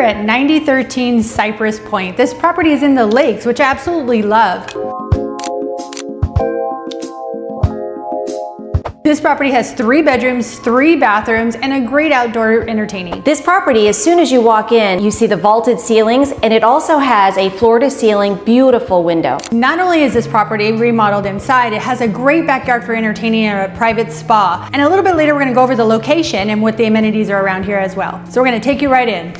at 9013 Cypress Point. This property is in the lakes, which I absolutely love. This property has 3 bedrooms, 3 bathrooms, and a great outdoor entertaining. This property, as soon as you walk in, you see the vaulted ceilings, and it also has a floor-to-ceiling beautiful window. Not only is this property remodeled inside, it has a great backyard for entertaining and a private spa. And a little bit later, we're gonna go over the location and what the amenities are around here as well. So we're gonna take you right in.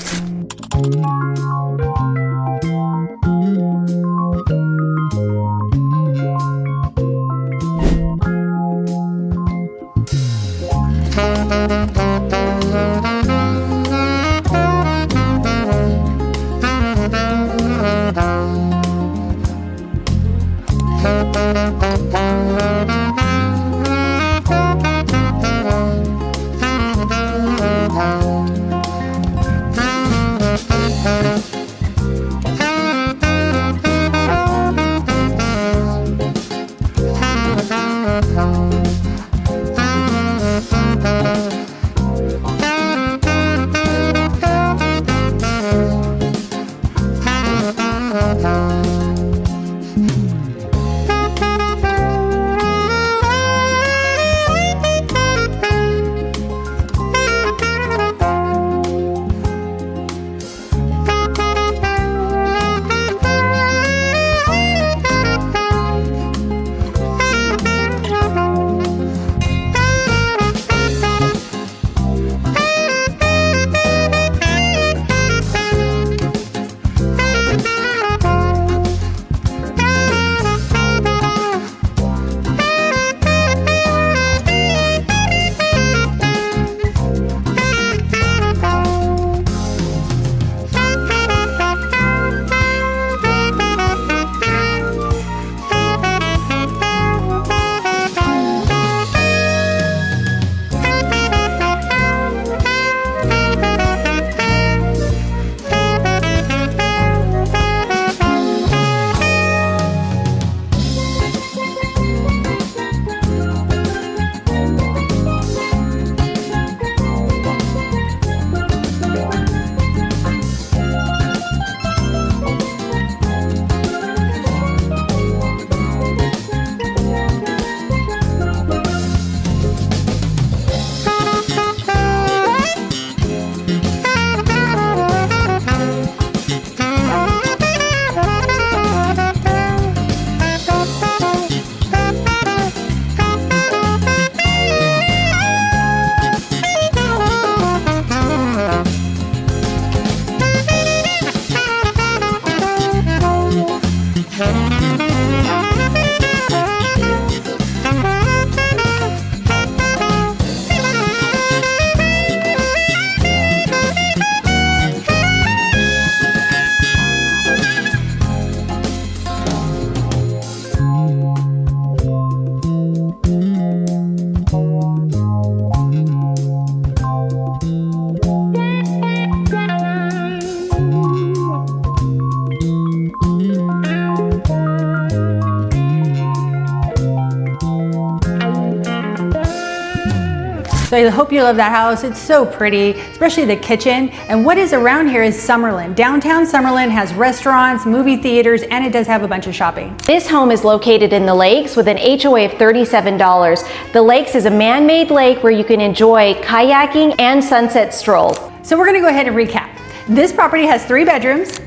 So I hope you love that house. It's so pretty, especially the kitchen. And what is around here is Summerlin. Downtown Summerlin has restaurants, movie theaters, and it does have a bunch of shopping. This home is located in the lakes with an HOA of $37. The lakes is a man-made lake where you can enjoy kayaking and sunset strolls. So we're gonna go ahead and recap. This property has 3 bedrooms,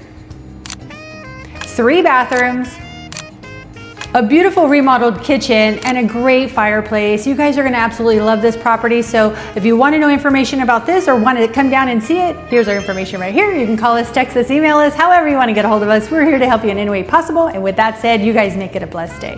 3 bathrooms, a beautiful remodeled kitchen, and a great fireplace. You guys are gonna absolutely love this property. So if you wanna know information about this or want to come down and see it, here's our information right here. You can call us, text us, email us, however you wanna get a hold of us. We're here to help you in any way possible. And with that said, you guys make it a blessed day.